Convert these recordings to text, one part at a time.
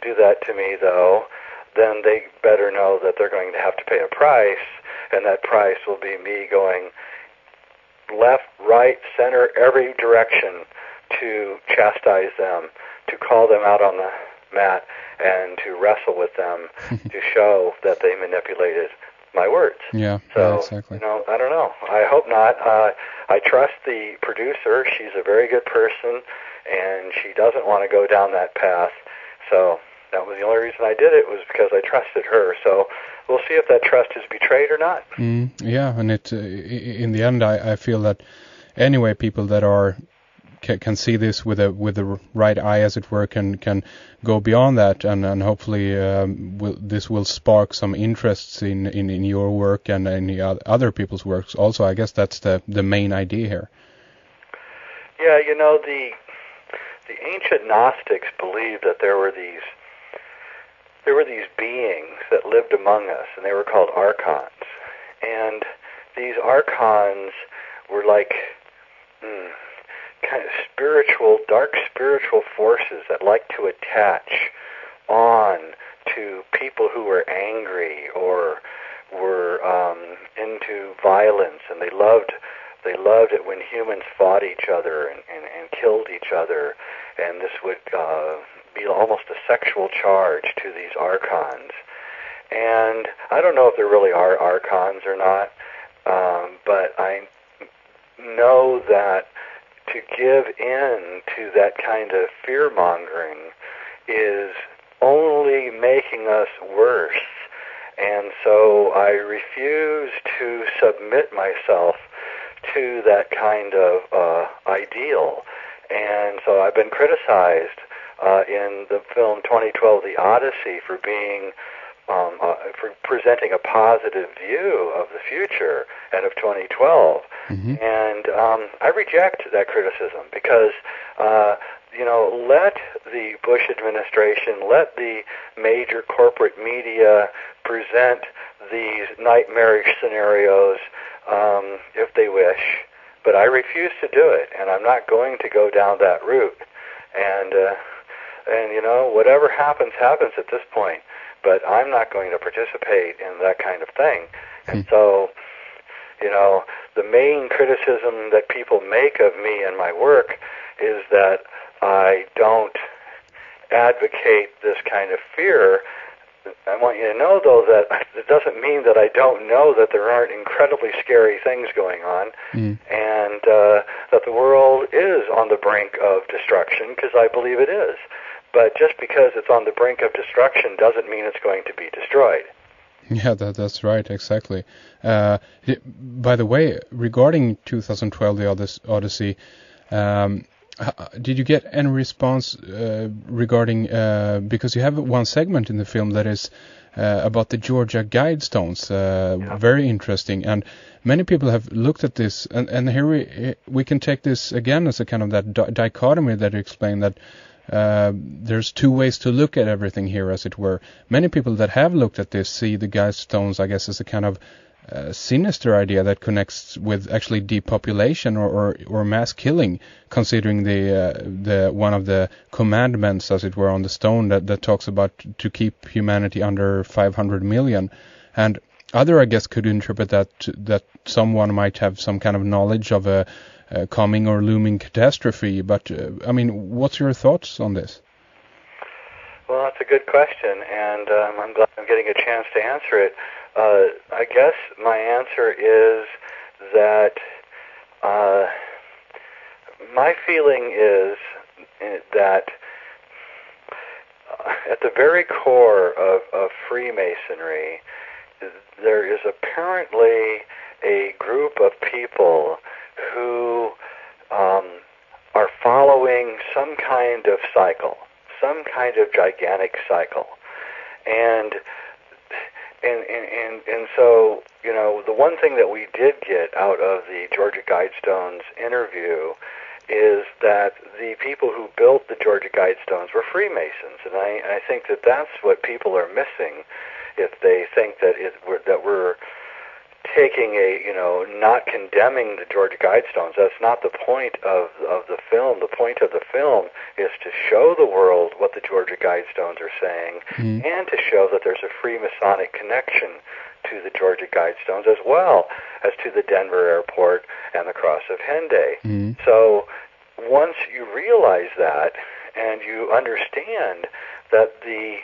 do that to me, though, then they better know that they're going to have to pay a price, and that price will be me going left, right, center, every direction to chastise them, to call them out on the mat, and to wrestle with them to show that they manipulated my words. Yeah, so, yeah, exactly. I don't know. I hope not. I trust the producer. She's a very good person, and she doesn't want to go down that path. So that was the only reason I did it, was because I trusted her. So we'll see if that trust is betrayed or not. Yeah, and in the end, I feel that anyway, people that can see this with the right eye, as it were, can go beyond that, and hopefully this will spark some interests in your work and in other people's works. Also, I guess that's the main idea here. Yeah, the ancient Gnostics believed that there were these beings that lived among us, and they were called archons. And these archons were like kind of dark spiritual forces that like to attach on to people who were angry or were into violence, and they loved it when humans fought each other and killed each other, and this would be almost a sexual charge to these archons. And I don't know if there really are archons or not, but I know that to give in to that kind of fear-mongering is only making us worse. And so I refuse to submit myself to that kind of ideal. And so I've been criticized in the film 2012, The Odyssey, for being for presenting a positive view of the future and of 2012. And I reject that criticism because, let the Bush administration, let the major corporate media present these nightmarish scenarios if they wish, but I refuse to do it, and I'm not going to go down that route. And whatever happens at this point, but I'm not going to participate in that kind of thing. And so, the main criticism that people make of me and my work is that I don't advocate this kind of fear. I want you to know, though, that it doesn't mean that I don't know that there aren't incredibly scary things going on, and that the world is on the brink of destruction, because I believe it is. But just because it's on the brink of destruction doesn't mean it's going to be destroyed. Yeah, that's right, exactly. By the way, regarding 2012, The Odyssey, did you get any response regarding, because you have one segment in the film that is about the Georgia Guidestones, very interesting, and many people have looked at this, and here we can take this again as a kind of that dichotomy that you explained, that there's two ways to look at everything here, as it were. Many people that have looked at this see the Guidestones, I guess, as a kind of sinister idea that connects with actually depopulation or mass killing, considering the one of the commandments, as it were, on the stone that talks about to keep humanity under 500 million. And other, I guess, could interpret that someone might have some kind of knowledge of a coming or looming catastrophe. But what's your thoughts on this? Well, that's a good question, and I'm glad I'm getting a chance to answer it. I guess my answer is that my feeling is that at the very core of Freemasonry, there is apparently a group of people who are following some kind of cycle, some kind of gigantic cycle. And so, the one thing that we did get out of the Georgia Guidestones interview is that the people who built the Georgia Guidestones were Freemasons, and I think that that's what people are missing if they think that we're taking not condemning the Georgia Guidestones. That's not the point of the film. The point of the film is to show the world what the Georgia Guidestones are saying, and to show that there's a Freemasonic connection to the Georgia Guidestones as well as to the Denver airport and the Cross of Henday. So once you realize that and you understand that the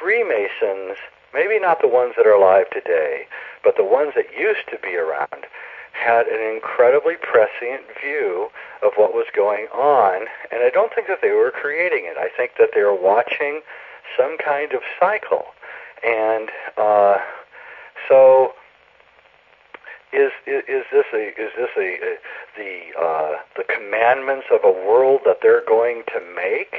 Freemasons, maybe not the ones that are alive today, but the ones that used to be around, had an incredibly prescient view of what was going on, and I don't think that they were creating it. I think that they were watching some kind of cycle, and so is this the commandments of a world that they're going to make,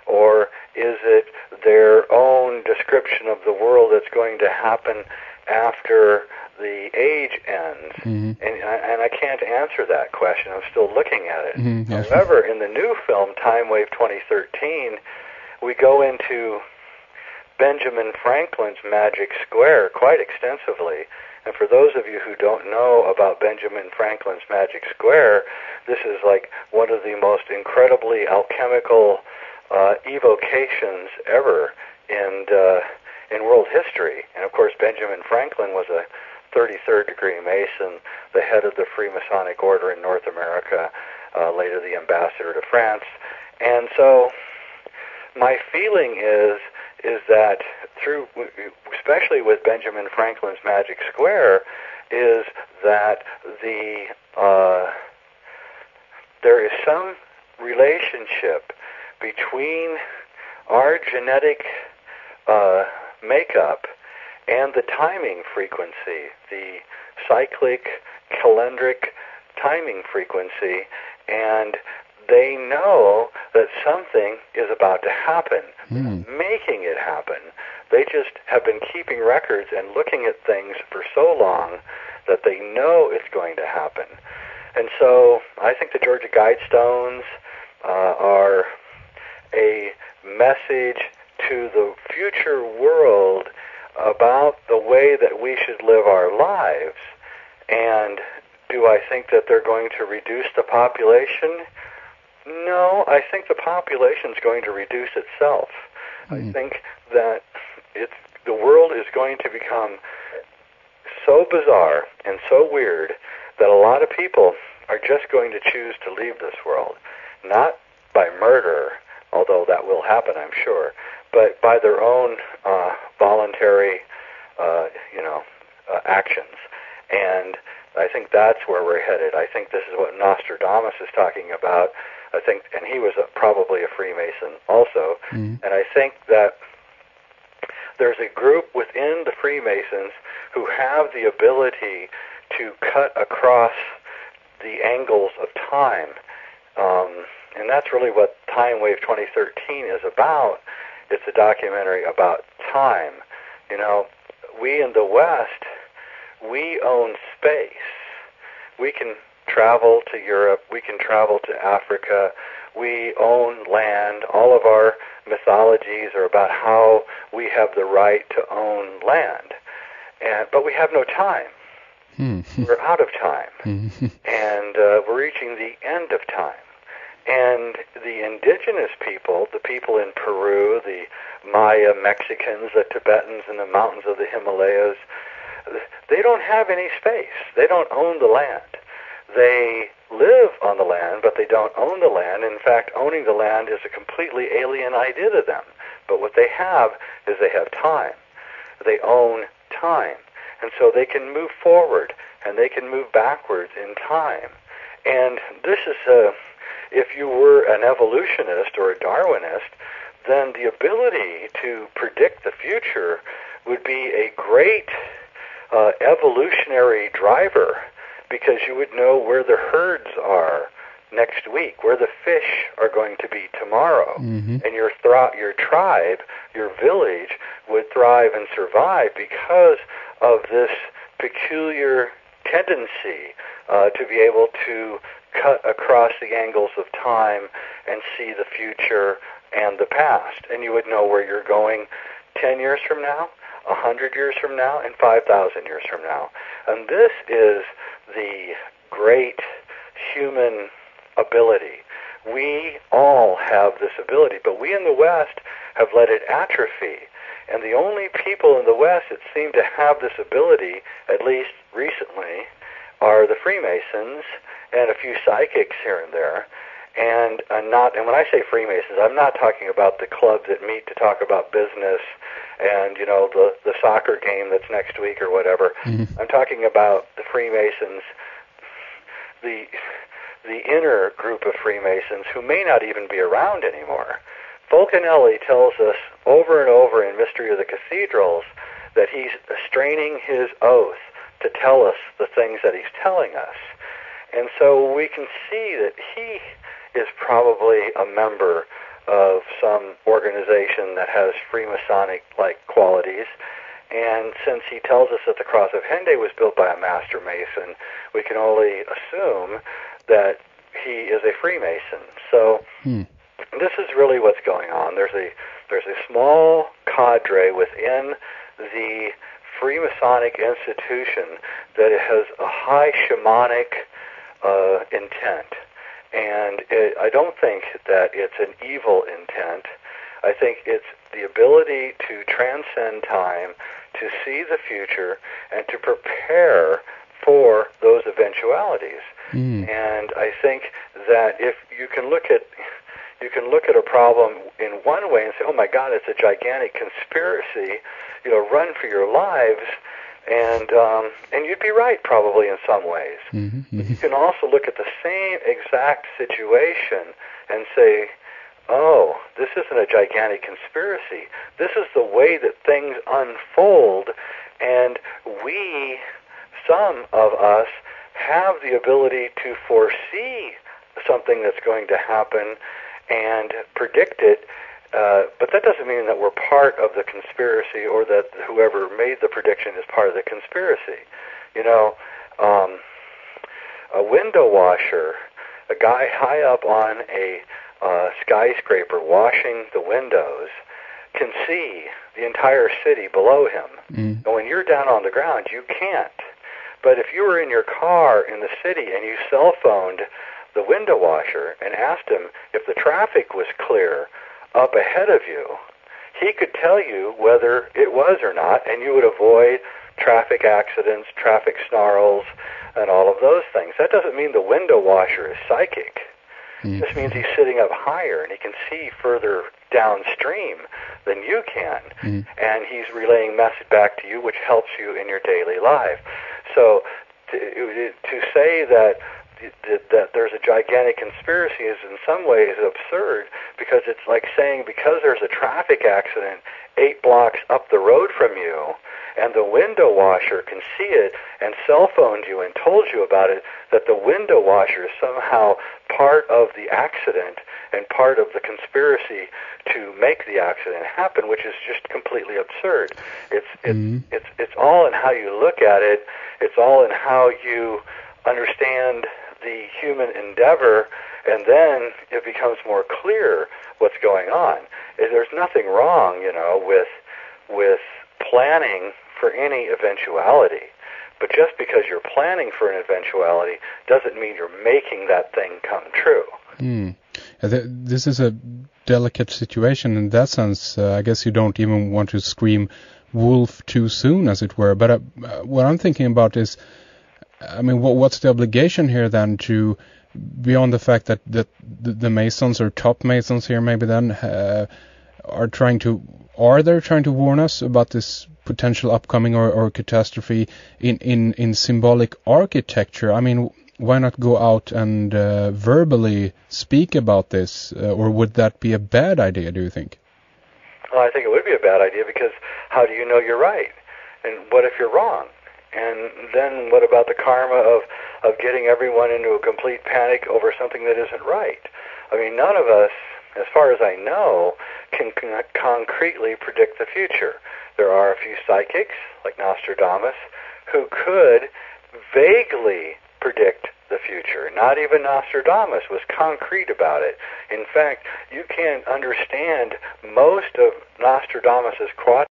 or is it their own description of the world that's going to happen after the age ends? And I can't answer that question. I'm still looking at it. Yes. However, in the new film, Time Wave 2013, we go into Benjamin Franklin's Magic Square quite extensively. And for those of you who don't know about Benjamin Franklin's Magic Square, this is like one of the most incredibly alchemical evocations ever in world history. And of course, Benjamin Franklin was a 33rd degree Mason, the head of the Freemasonic order in North America, later the ambassador to France. And so my feeling is that through, especially with Benjamin Franklin's Magic Square, is that there is some relationship between our genetic makeup and the timing frequency, the cyclic, calendric timing frequency, and they know that something is about to happen, making it happen. They just have been keeping records and looking at things for so long that they know it's going to happen. And so I think the Georgia Guidestones are a message to the future world about the way that we should live our lives. And do I think that they're going to reduce the population? No, I think the population is going to reduce itself. I think that the world is going to become so bizarre and so weird that a lot of people are just going to choose to leave this world, not by murder, although that will happen, I'm sure, but by their own voluntary, actions. And I think that's where we're headed. I think this is what Nostradamus is talking about. I think, and he was probably a Freemason also. And I think that there's a group within the Freemasons who have the ability to cut across the angles of time. And that's really what Time Wave 2013 is about. It's a documentary about time. You know, we in the West, we own space. We can travel to Europe. We can travel to Africa. We own land. All of our mythologies are about how we have the right to own land. But we have no time. We're out of time. And we're reaching the end of time. And the indigenous people, the people in Peru, the Maya Mexicans, the Tibetans in the mountains of the Himalayas, they don't have any space. They don't own the land. They live on the land, but they don't own the land. In fact, owning the land is a completely alien idea to them. But what they have is they have time. They own time. And so they can move forward, and they can move backwards in time. And this is if you were an evolutionist or a Darwinist, then the ability to predict the future would be a great evolutionary driver, because you would know where the herds are next week, where the fish are going to be tomorrow. And your tribe, your village, would thrive and survive because of this peculiar tendency to be able to cut across the angles of time and see the future and the past. And you would know where you're going 10 years from now, 100 years from now, and 5,000 years from now. And this is the great human ability. We all have this ability, but we in the West have let it atrophy. And the only people in the West that seem to have this ability, at least recently, are the Freemasons and a few psychics here and there. And when I say Freemasons, I'm not talking about the clubs that meet to talk about business and, you know, the soccer game that's next week or whatever. Mm-hmm. I'm talking about the Freemasons, the inner group of Freemasons who may not even be around anymore. Fulcanelli tells us over and over in Mystery of the Cathedrals that he's straining his oath to tell us the things that he's telling us. And so we can see that he is probably a member of some organization that has Freemasonic-like qualities. And since he tells us that the Cross of Henday was built by a Master Mason, we can only assume that he is a Freemason. So this is really what's going on. There's a small cadre within the Freemasonic institution that has a high shamanic intent. And I don't think that it's an evil intent. I think it's the ability to transcend time, to see the future, and to prepare for those eventualities. And I think that if you can look at a problem in one way and say, "Oh my God, it's a gigantic conspiracy," you know, run for your lives. And you'd be right probably in some ways. Mm-hmm. You can also look at the same exact situation and say, oh, this isn't a gigantic conspiracy. This is the way that things unfold, and some of us, have the ability to foresee something that's going to happen and predict it. But that doesn't mean that we're part of the conspiracy or that whoever made the prediction is part of the conspiracy. You know, a window washer, a guy high up on a skyscraper washing the windows, can see the entire city below him. And when you're down on the ground, you can't. But if you were in your car in the city and you cell phoned the window washer and asked him if the traffic was clear up ahead of you, he could tell you whether it was or not, and you would avoid traffic accidents, traffic snarls, and all of those things. That doesn't mean the window washer is psychic. It just means he's sitting up higher and he can see further downstream than you can. And he's relaying message back to you, which helps you in your daily life. So to say that there's a gigantic conspiracy is in some ways absurd, because it's like saying because there's a traffic accident 8 blocks up the road from you and the window washer can see it and cell phoned you and told you about it, that the window washer is somehow part of the accident and part of the conspiracy to make the accident happen, which is just completely absurd. It's all in how you look at it. It's all in how you understand the human endeavor, and then it becomes more clear what's going on. There's nothing wrong, you know, with planning for any eventuality. But just because you're planning for an eventuality doesn't mean you're making that thing come true. This is a delicate situation in that sense. I guess you don't even want to scream wolf too soon, as it were. But what I'm thinking about is, I mean, what's the obligation here then, to, beyond the fact that the Masons or top Masons here maybe then are trying to warn us about this potential upcoming or catastrophe in symbolic architecture? I mean, why not go out and verbally speak about this, or would that be a bad idea, do you think? Well, I think it would be a bad idea, because how do you know you're right? And what if you're wrong? And then what about the karma of getting everyone into a complete panic over something that isn't right? I mean, none of us, as far as I know, can concretely predict the future. There are a few psychics, like Nostradamus, who could vaguely predict the future. Not even Nostradamus was concrete about it. In fact, you can't understand most of Nostradamus's quotations